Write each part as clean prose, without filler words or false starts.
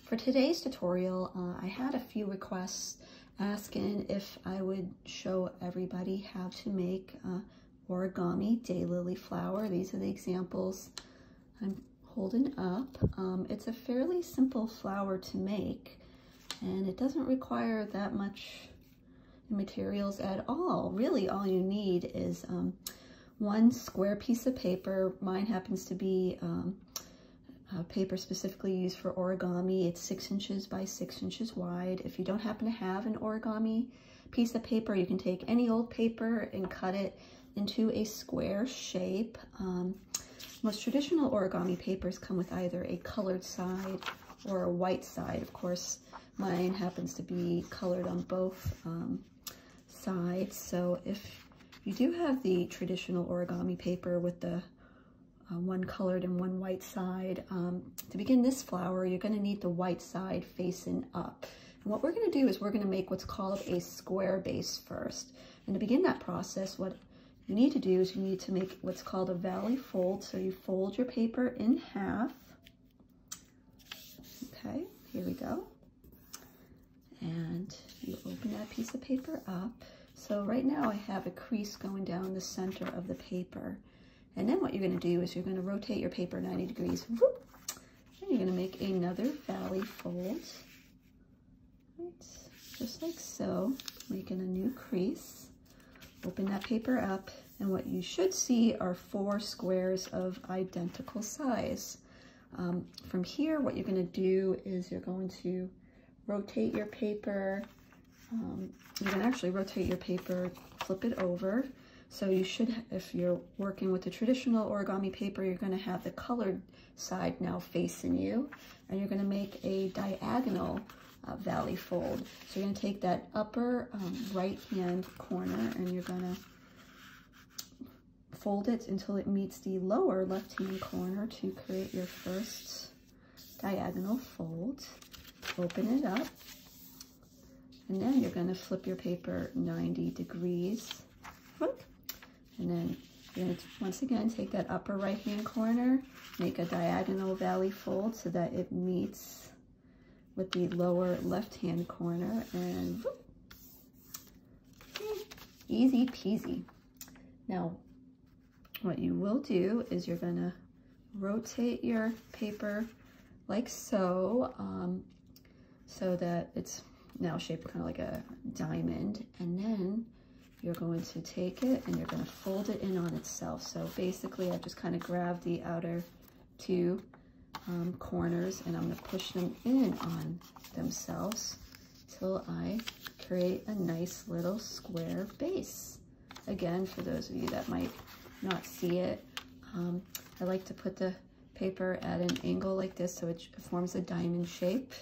For today's tutorial, I had a few requests asking if I would show everybody how to make Origami Day Lily Flower. These are the examples I'm holding up. It's a fairly simple flower to make, and it doesn't require that much materials at all. Really, all you need is one square piece of paper. Mine happens to be paper specifically used for origami. It's 6 inches by 6 inches wide. If you don't happen to have an origami piece of paper, you can take any old paper and cut it into a square shape. Most traditional origami papers come with either a colored side or a white side. Of course, mine happens to be colored on both sides. So if you do have the traditional origami paper with the one colored and one white side, to begin this flower, you're going to need the white side facing up. And what we're going to do is we're going to make what's called a square base first. And to begin that process, what you need to do is you need to make what's called a valley fold. So you fold your paper in half. Okay, here we go. And you open that piece of paper up. So right now I have a crease going down the center of the paper. And then what you're going to do is you're going to rotate your paper 90 degrees. Whoop, and you're going to make another valley fold. Right, just like so, making a new crease. Open that paper up, and what you should see are 4 squares of identical size. From here, what you're going to do is you're going to rotate your paper. You're going to actually rotate your paper, flip it over. So you should, if you're working with the traditional origami paper, you're going to have the colored side now facing you, and you're going to make a diagonal valley fold. So you're going to take that upper right hand corner and you're going to fold it until it meets the lower left hand corner to create your first diagonal fold. Open it up, and then you're going to flip your paper 90 degrees. And then you're going to once again take that upper right hand corner, make a diagonal valley fold so that it meets with the lower left hand corner, and whoop, easy peasy. Now what you will do is you're going to rotate your paper like so, so that it's now shaped kind of like a diamond, and then you're going to take it and you're going to fold it in on itself. So basically I just kind of grab the outer 2 corners and I'm going to push them in on themselves till I create a nice little square base. Again, for those of you that might not see it, I like to put the paper at an angle like this so it forms a diamond shape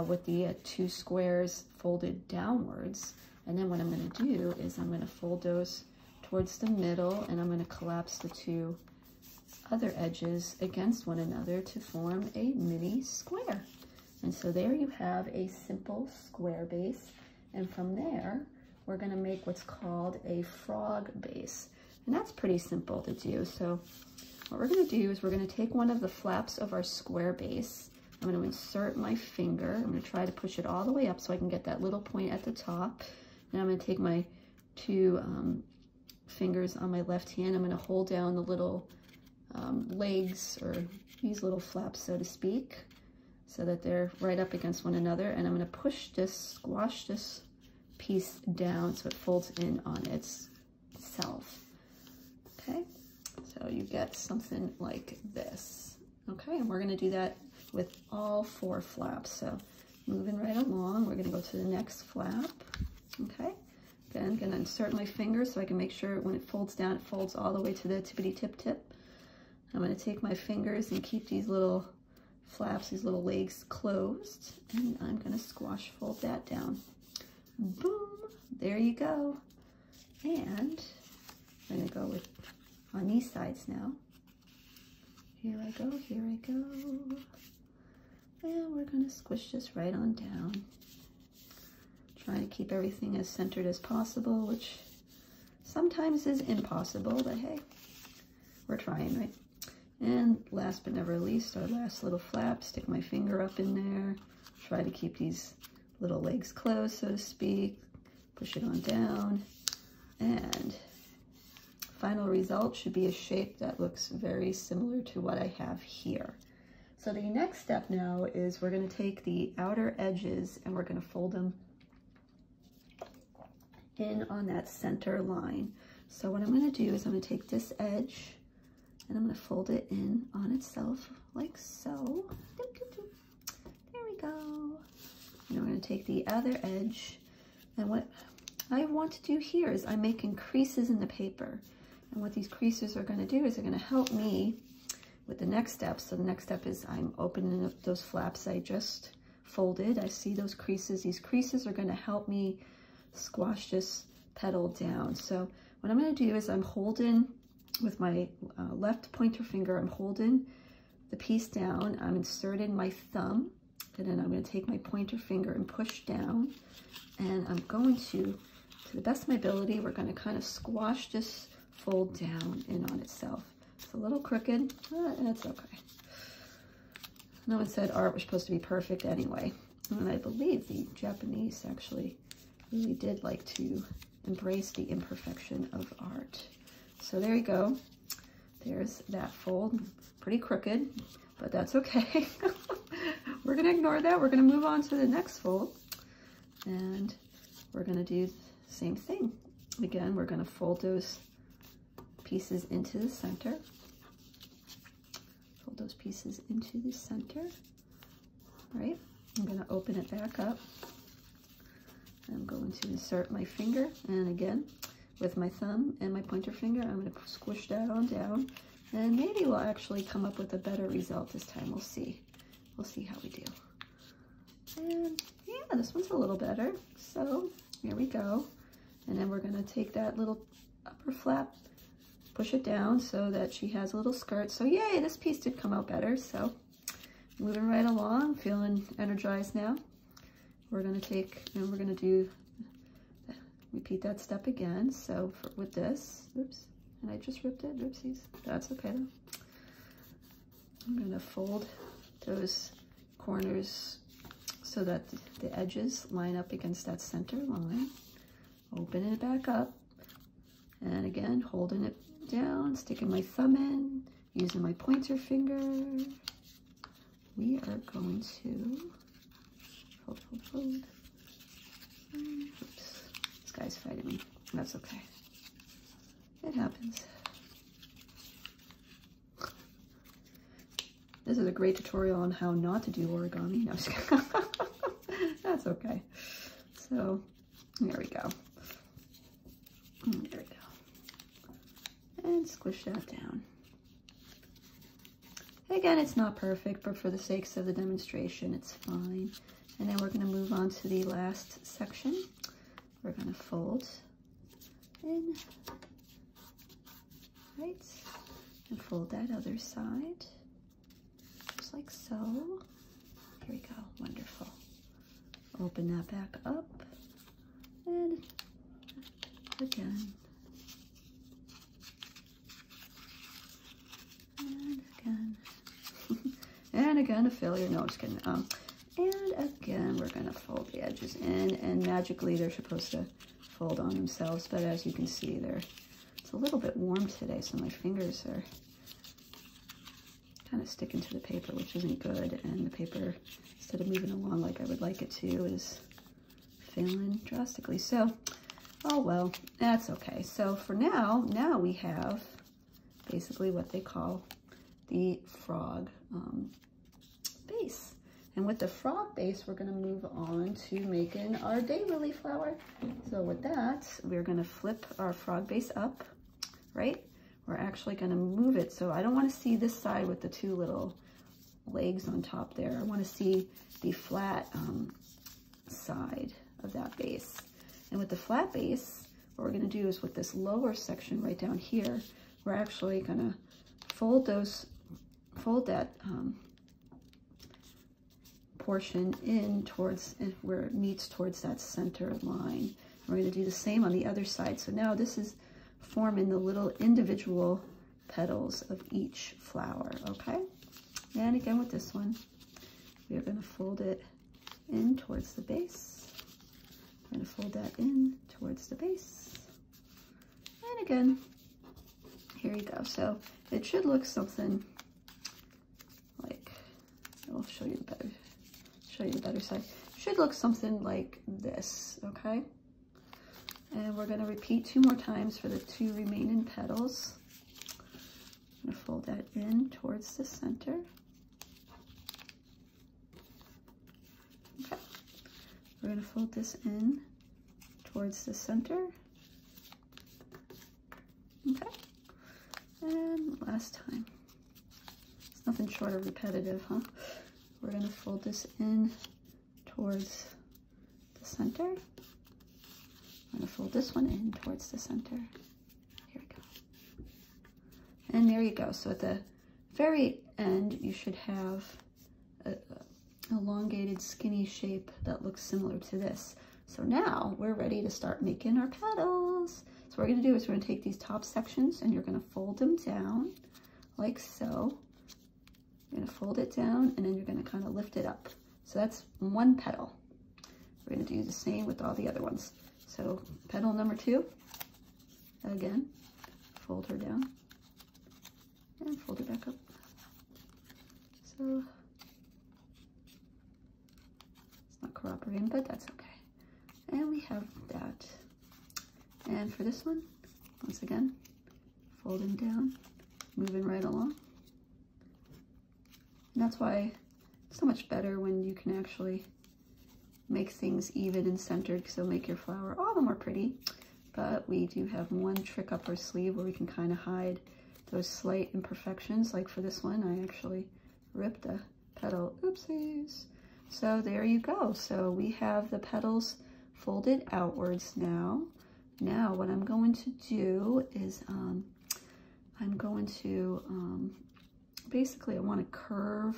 with the 2 squares folded downwards. And then what I'm going to do is I'm going to fold those towards the middle, and I'm going to collapse the 2 other edges against one another to form a mini square. And so there you have a simple square base. And from there, we're going to make what's called a frog base. And that's pretty simple to do. So what we're going to do is we're going to take one of the flaps of our square base. I'm going to insert my finger. I'm going to try to push it all the way up so I can get that little point at the top. And I'm going to take my 2 fingers on my left hand. I'm going to hold down the little legs, or these little flaps, so to speak, so that they're right up against one another. And I'm going to push this, squash this piece down so it folds in on itself. Okay, so you get something like this. Okay, and we're going to do that with all 4 flaps. So moving right along, we're going to go to the next flap. Okay, again, I'm going to insert my finger so I can make sure when it folds down, it folds all the way to the tippity tip. I'm going to take my fingers and keep these little flaps, these little legs closed, and I'm going to squash fold that down. Boom, there you go. And I'm going to go with on these sides now. Here I go, here I go. And we're going to squish this right on down. Trying to keep everything as centered as possible, which sometimes is impossible, but hey, we're trying, right? And last but never least, our last little flap, stick my finger up in there, try to keep these little legs closed, so to speak, push it on down, and final result should be a shape that looks very similar to what I have here. So the next step now is we're going to take the outer edges and we're going to fold them in on that center line. So what I'm going to do is I'm going to take this edge and I'm going to fold it in on itself like so. There we go. And I'm going to take the other edge, and what I want to do here is I'm making creases in the paper. And what these creases are going to do is they're going to help me with the next step. So the next step is I'm opening up those flaps I just folded. I see those creases. These creases are going to help me squash this petal down. So what I'm going to do is I'm holding with my left pointer finger, I'm holding the piece down, I'm inserting my thumb, and then I'm going to take my pointer finger and push down, and I'm going to the best of my ability, we're going to kind of squash this fold down in on itself. It's a little crooked, that's okay. No one said art was supposed to be perfect anyway, and I believe the Japanese actually really did like to embrace the imperfection of art. So there you go. There's that fold. Pretty crooked, but that's okay. We're going to ignore that. We're going to move on to the next fold. And we're going to do the same thing. Again, we're going to fold those pieces into the center. Fold those pieces into the center. Right? I'm going to open it back up. I'm going to insert my finger, and again, with my thumb and my pointer finger, I'm going to squish that on down, and maybe we'll actually come up with a better result this time. We'll see. We'll see how we do. And yeah, this one's a little better. So here we go. And then we're going to take that little upper flap, push it down so that she has a little skirt. So yay, this piece did come out better. So moving right along, feeling energized now. We're going to take, and we're going to do, repeat that step again. So with this, oops, and I just ripped it, oopsies, that's okay though. I'm going to fold those corners so that the edges line up against that center line. Opening it back up, and again, holding it down, sticking my thumb in, using my pointer finger. We are going to fold, fold, fold. Oops. This guy's fighting me. That's okay. It happens. This is a great tutorial on how not to do origami. No, just kidding. That's okay. So, there we go. There we go. And squish that down. Again, it's not perfect, but for the sakes of the demonstration, it's fine. And then we're going to move on to the last section. We're going to fold in, right, and fold that other side, just like so. Here we go, wonderful. Open that back up, and again, and again, and again, a failure, no, just kidding. And again, we're going to fold the edges in, and magically they're supposed to fold on themselves, but as you can see, it's a little bit warm today, so my fingers are kind of sticking to the paper, which isn't good, and the paper, instead of moving along like I would like it to, is failing drastically. So, oh well, that's okay. So for now we have basically what they call the frog base. And with the frog base, we're going to move on to making our daylily flower. So with that, we're going to flip our frog base up, right? We're actually going to move it. So I don't want to see this side with the two little legs on top there. I want to see the flat side of that base. And with the flat base, what we're going to do is with this lower section right down here, we're actually going to fold that portion in towards where it meets towards that center line. We're going to do the same on the other side. So now this is forming the little individual petals of each flower, okay? And again with this one, we are going to fold it in towards the base. We're going to fold that in towards the base. And again, here you go. So it should look something like, I'll show you the better side. Should look something like this, okay? And we're going to repeat 2 more times for the 2 remaining petals. I'm going to fold that in towards the center. Okay. We're going to fold this in towards the center. Okay. And last time. It's nothing short of repetitive, huh? We're going to fold this in towards the center. I'm going to fold this one in towards the center. Here we go. And there you go. So at the very end, you should have an elongated, skinny shape that looks similar to this. So now we're ready to start making our petals. So what we're going to do is we're going to take these top sections and you're going to fold them down like so. You're going to fold it down and then you're going to kind of lift it up. So that's 1 petal. We're going to do the same with all the other ones. So petal number 2, again, fold her down and fold her back up. So it's not cooperating, but that's okay. And we have that. And for this one, once again, folding down, moving right along. And that's why it's so much better when you can actually make things even and centered, so make your flower all the more pretty. But we do have one trick up our sleeve where we can kind of hide those slight imperfections. Like for this one, I actually ripped a petal, oopsies. So there you go. So we have the petals folded outwards now. Now what I'm going to do is I'm going to, basically I want to curve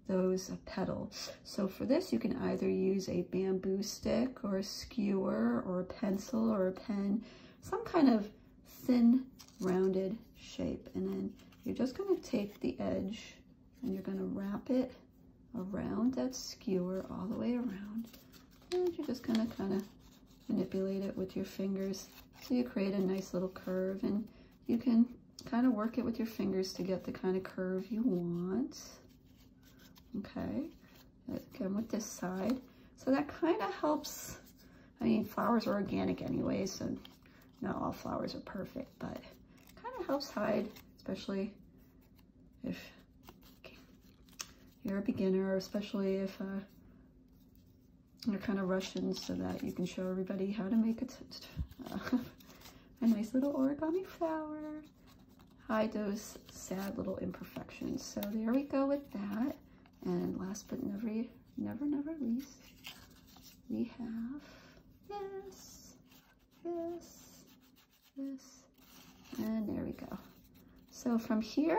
those petals. So for this, you can either use a bamboo stick or a skewer or a pencil or a pen, some kind of thin rounded shape. And then you're just going to take the edge and you're going to wrap it around that skewer all the way around. And you're just going to kind of manipulate it with your fingers so you create a nice little curve, and you can kind of work it with your fingers to get the kind of curve you want. Okay, again with this side. So that kind of helps. I mean, flowers are organic anyway, so not all flowers are perfect, but kind of helps hide, especially if you're a beginner, or especially if you're kind of rushing, so that you can show everybody how to make a nice little origami flower. Hide those sad little imperfections. So there we go with that. And last but never least, we have this, and there we go. So from here,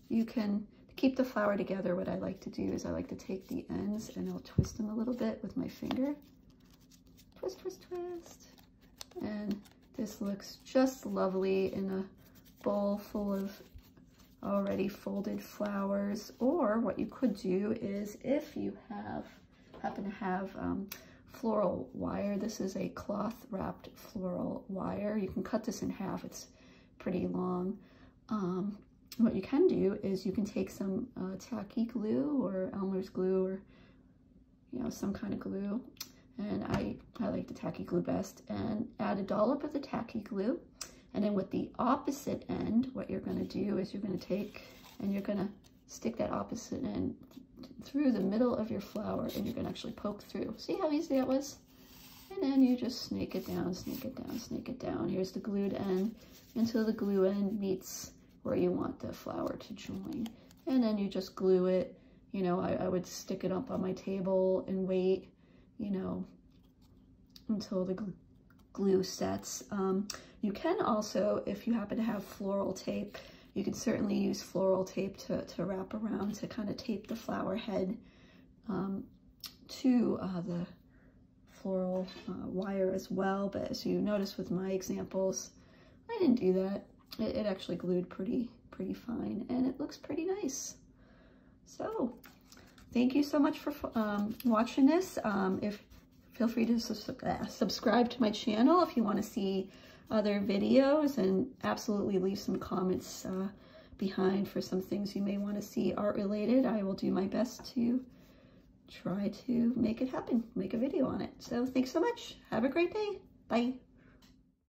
you can keep the flower together. What I like to do is I like to take the ends and I'll twist them a little bit with my finger. Twist, twist, twist. And this looks just lovely in a bowl full of already folded flowers. Or what you could do is, if you happen to have floral wire, this is a cloth wrapped floral wire. You can cut this in half, it's pretty long. What you can do is you can take some tacky glue or Elmer's glue, or some kind of glue, and I like the tacky glue best, and add a dollop of the tacky glue. And then with the opposite end, what you're going to do is you're going to take and you're going to stick that opposite end through the middle of your flower, and you're going to actually poke through. See how easy that was? And then you just snake it down, snake it down, snake it down. Here's the glued end until the glue end meets where you want the flower to join. And then you just glue it. I would stick it up on my table and wait, until the glue sets. You can also, if you happen to have floral tape, you can certainly use floral tape to wrap around to kind of tape the flower head to the floral wire as well. But as you notice with my examples, I didn't do that. it actually glued pretty fine, and it looks pretty nice. So thank you so much for watching this. Feel free to subscribe to my channel if you want to see other videos, and absolutely leave some comments behind for some things you may want to see art related. I will do my best to try to make it happen, make a video on it. So thanks so much. Have a great day. Bye.